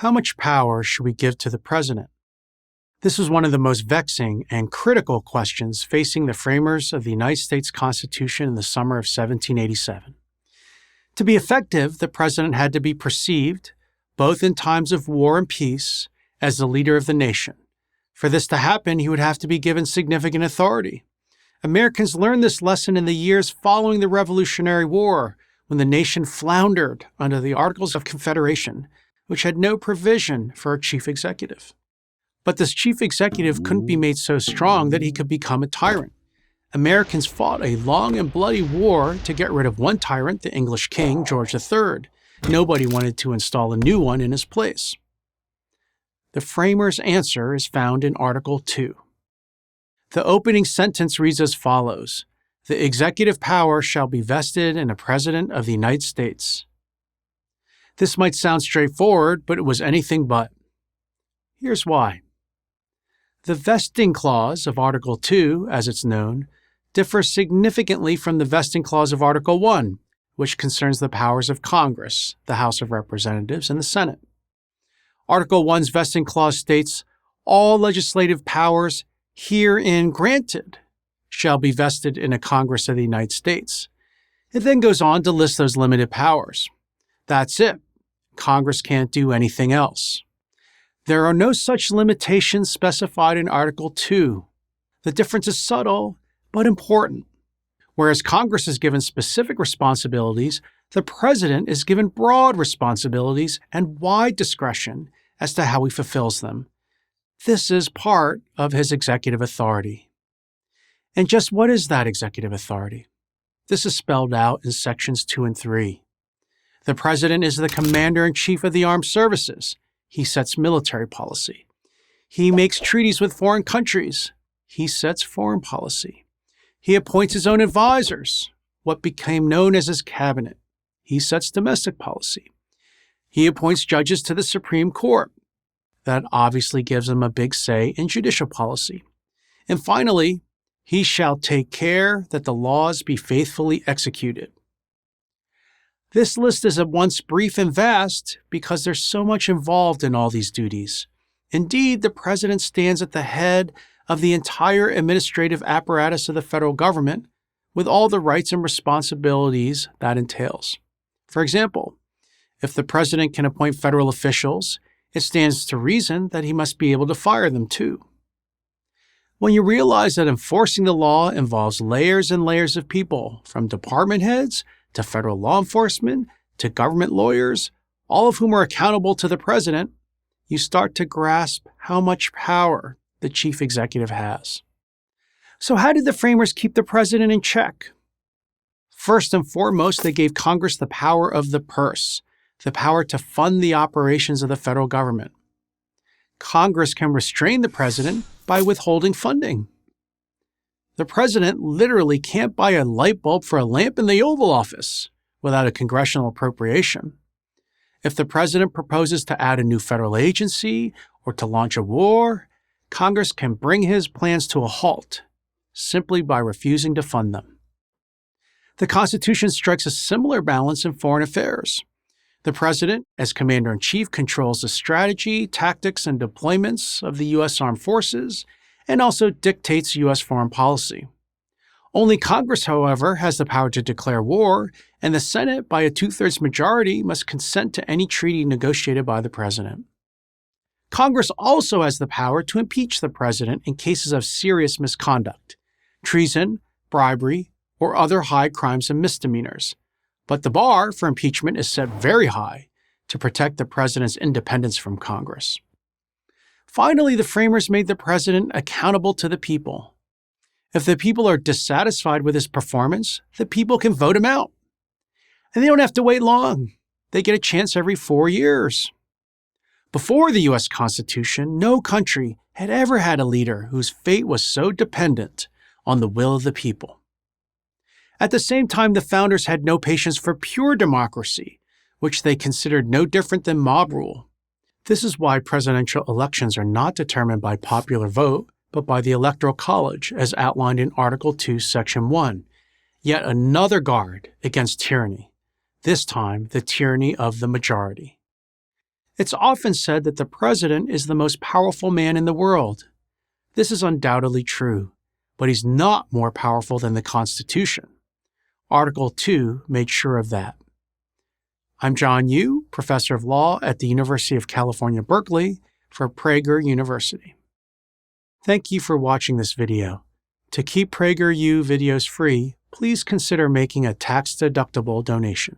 How much power should we give to the president? This was one of the most vexing and critical questions facing the framers of the United States Constitution in the summer of 1787. To be effective, the president had to be perceived, both in times of war and peace, as the leader of the nation. For this to happen, he would have to be given significant authority. Americans learned this lesson in the years following the Revolutionary War, when the nation floundered under the Articles of Confederation, which had no provision for a chief executive. But this chief executive couldn't be made so strong that he could become a tyrant. Americans fought a long and bloody war to get rid of one tyrant, the English king, George III. Nobody wanted to install a new one in his place. The framers' answer is found in Article 2. The opening sentence reads as follows: "The executive power shall be vested in a President of the United States." This might sound straightforward, but it was anything but. Here's why. The vesting clause of Article 2, as it's known, differs significantly from the vesting clause of Article 1, which concerns the powers of Congress, the House of Representatives, and the Senate. Article 1's vesting clause states, "All legislative powers herein granted shall be vested in a Congress of the United States." It then goes on to list those limited powers. That's it. Congress can't do anything else. There are no such limitations specified in Article 2. The difference is subtle, but important. Whereas Congress is given specific responsibilities, the President is given broad responsibilities and wide discretion as to how he fulfills them. This is part of his executive authority. And just what is that executive authority? This is spelled out in Sections 2 and 3. The President is the Commander-in-Chief of the Armed Services. He sets military policy. He makes treaties with foreign countries. He sets foreign policy. He appoints his own advisors, what became known as his cabinet. He sets domestic policy. He appoints judges to the Supreme Court. That obviously gives him a big say in judicial policy. And finally, he shall take care that the laws be faithfully executed. This list is at once brief and vast because there's so much involved in all these duties. Indeed, the president stands at the head of the entire administrative apparatus of the federal government with all the rights and responsibilities that entails. For example, if the president can appoint federal officials, it stands to reason that he must be able to fire them too. When you realize that enforcing the law involves layers and layers of people, from department heads to federal law enforcement, to government lawyers, all of whom are accountable to the president, you start to grasp how much power the chief executive has. So how did the framers keep the president in check? First and foremost, they gave Congress the power of the purse, the power to fund the operations of the federal government. Congress can restrain the president by withholding funding. The president literally can't buy a light bulb for a lamp in the Oval Office without a congressional appropriation. If the president proposes to add a new federal agency or to launch a war, Congress can bring his plans to a halt simply by refusing to fund them. The Constitution strikes a similar balance in foreign affairs. The president, as commander-in-chief, controls the strategy, tactics, and deployments of the U.S. Armed Forces and also dictates U.S. foreign policy. Only Congress, however, has the power to declare war, and the Senate, by a 2/3 majority, must consent to any treaty negotiated by the president. Congress also has the power to impeach the president in cases of serious misconduct, treason, bribery, or other high crimes and misdemeanors. But the bar for impeachment is set very high to protect the president's independence from Congress. Finally, the framers made the president accountable to the people. If the people are dissatisfied with his performance, the people can vote him out. And they don't have to wait long. They get a chance every 4 years. Before the U.S. Constitution, no country had ever had a leader whose fate was so dependent on the will of the people. At the same time, the founders had no patience for pure democracy, which they considered no different than mob rule. This is why presidential elections are not determined by popular vote, but by the Electoral College, as outlined in Article 2, Section 1, yet another guard against tyranny, this time the tyranny of the majority. It's often said that the president is the most powerful man in the world. This is undoubtedly true, but he's not more powerful than the Constitution. Article 2 made sure of that. I'm John Yu, professor of law at the University of California, Berkeley, for Prager University. Thank you for watching this video. To keep PragerU videos free, please consider making a tax-deductible donation.